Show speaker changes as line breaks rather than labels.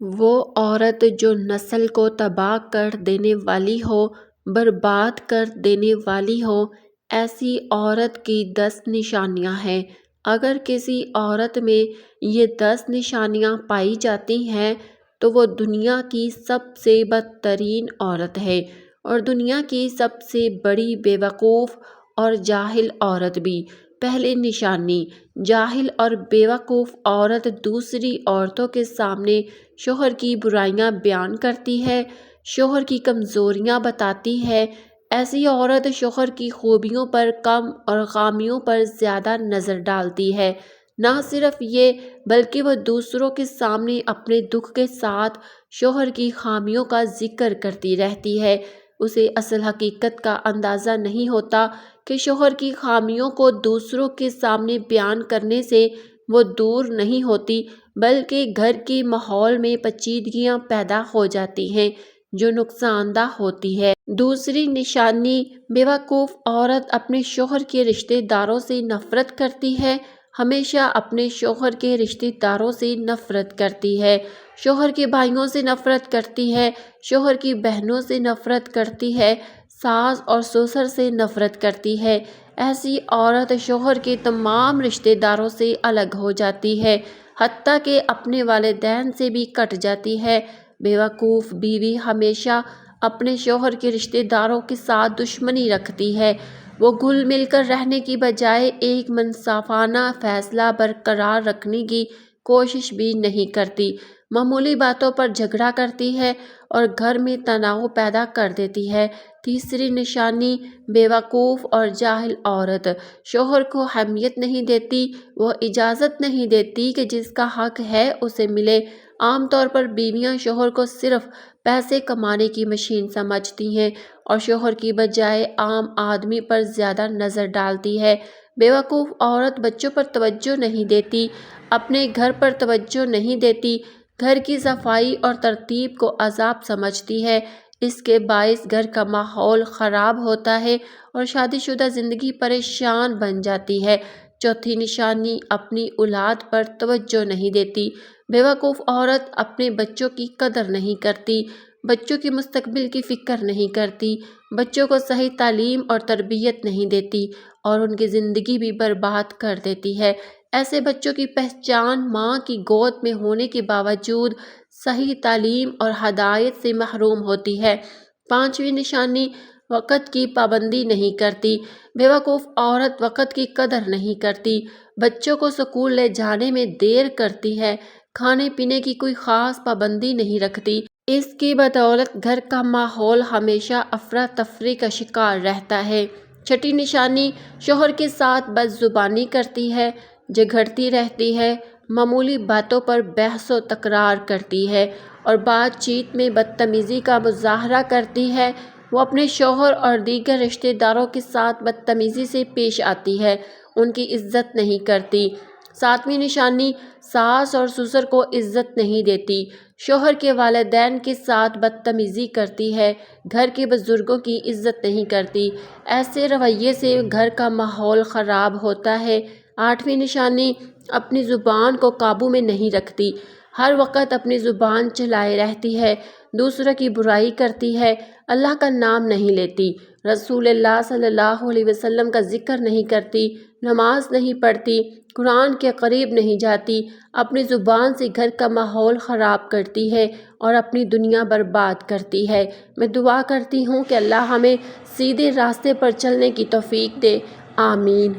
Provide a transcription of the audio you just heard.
وہ عورت جو نسل کو تباہ کر دینے والی ہو، برباد کر دینے والی ہو، ایسی عورت کی 10 نشانیاں ہیں۔ اگر کسی عورت میں یہ 10 نشانیاں پائی جاتی ہیں تو وہ دنیا کی سب سے بدترین عورت ہے، اور دنیا کی سب سے بڑی بے وقوف اور جاہل عورت بھی۔ پہلی نشانی، جاہل اور بے وقوف عورت دوسری عورتوں کے سامنے شوہر کی برائیاں بیان کرتی ہے، شوہر کی کمزوریاں بتاتی ہے۔ ایسی عورت شوہر کی خوبیوں پر کم اور خامیوں پر زیادہ نظر ڈالتی ہے۔ نہ صرف یہ بلکہ وہ دوسروں کے سامنے اپنے دکھ کے ساتھ شوہر کی خامیوں کا ذکر کرتی رہتی ہے۔ اسے اصل حقیقت کا اندازہ نہیں ہوتا کہ شوہر کی خامیوں کو دوسروں کے سامنے بیان کرنے سے وہ دور نہیں ہوتی، بلکہ گھر کے ماحول میں پیچیدگیاں پیدا ہو جاتی ہیں جو نقصان دہ ہوتی ہے۔ دوسری نشانی، بے وقوف عورت اپنے شوہر کے رشتہ داروں سے نفرت کرتی ہے، ہمیشہ اپنے شوہر کے رشتہ داروں سے نفرت کرتی ہے، شوہر کے بھائیوں سے نفرت کرتی ہے، شوہر کی بہنوں سے نفرت کرتی ہے، ساس اور سسر سے نفرت کرتی ہے۔ ایسی عورت شوہر کے تمام رشتہ داروں سے الگ ہو جاتی ہے، حتیٰ کہ اپنے والدین سے بھی کٹ جاتی ہے۔ بے وقوف بیوی ہمیشہ اپنے شوہر کے رشتہ داروں کے ساتھ دشمنی رکھتی ہے۔ وہ گھل مل کر رہنے کی بجائے ایک منصفانہ فیصلہ برقرار رکھنے کی کوشش بھی نہیں کرتی، معمولی باتوں پر جھگڑا کرتی ہے اور گھر میں تناؤ پیدا کر دیتی ہے۔ تیسری نشانی، بے وقوف اور جاہل عورت شوہر کو اہمیت نہیں دیتی، وہ اجازت نہیں دیتی کہ جس کا حق ہے اسے ملے۔ عام طور پر بیویاں شوہر کو صرف پیسے کمانے کی مشین سمجھتی ہیں اور شوہر کی بجائے عام آدمی پر زیادہ نظر ڈالتی ہے۔ بے وقوف عورت بچوں پر توجہ نہیں دیتی، اپنے گھر پر توجہ نہیں دیتی، گھر کی صفائی اور ترتیب کو عذاب سمجھتی ہے۔ اس کے باعث گھر کا ماحول خراب ہوتا ہے اور شادی شدہ زندگی پریشان بن جاتی ہے۔ چوتھی نشانی، اپنی اولاد پر توجہ نہیں دیتی۔ بے وقوف عورت اپنے بچوں کی قدر نہیں کرتی، بچوں کے مستقبل کی فکر نہیں کرتی، بچوں کو صحیح تعلیم اور تربیت نہیں دیتی اور ان کی زندگی بھی برباد کر دیتی ہے۔ ایسے بچوں کی پہچان ماں کی گود میں ہونے کے باوجود صحیح تعلیم اور ہدایت سے محروم ہوتی ہے۔ پانچویں نشانی، وقت کی پابندی نہیں کرتی۔ بے وقوف عورت وقت کی قدر نہیں کرتی، بچوں کو اسکول لے جانے میں دیر کرتی ہے، کھانے پینے کی کوئی خاص پابندی نہیں رکھتی۔ اس کی بدولت گھر کا ماحول ہمیشہ افراتفری کا شکار رہتا ہے۔ چھٹی نشانی، شوہر کے ساتھ بد زبانی کرتی ہے، جھگڑتی رہتی ہے، معمولی باتوں پر بحث و تکرار کرتی ہے اور بات چیت میں بدتمیزی کا مظاہرہ کرتی ہے۔ وہ اپنے شوہر اور دیگر رشتہ داروں کے ساتھ بدتمیزی سے پیش آتی ہے، ان کی عزت نہیں کرتی۔ ساتویں نشانی، ساس اور سسر کو عزت نہیں دیتی، شوہر کے والدین کے ساتھ بدتمیزی کرتی ہے، گھر کے بزرگوں کی عزت نہیں کرتی۔ ایسے رویے سے گھر کا ماحول خراب ہوتا ہے۔ آٹھویں نشانی، اپنی زبان کو قابو میں نہیں رکھتی، ہر وقت اپنی زبان چلائے رہتی ہے، دوسروں کی برائی کرتی ہے، اللہ کا نام نہیں لیتی، رسول اللہ صلی اللہ علیہ وسلم کا ذکر نہیں کرتی، نماز نہیں پڑھتی، قرآن کے قریب نہیں جاتی، اپنی زبان سے گھر کا ماحول خراب کرتی ہے اور اپنی دنیا برباد کرتی ہے۔ میں دعا کرتی ہوں کہ اللہ ہمیں سیدھے راستے پر چلنے کی توفیق دے، آمین۔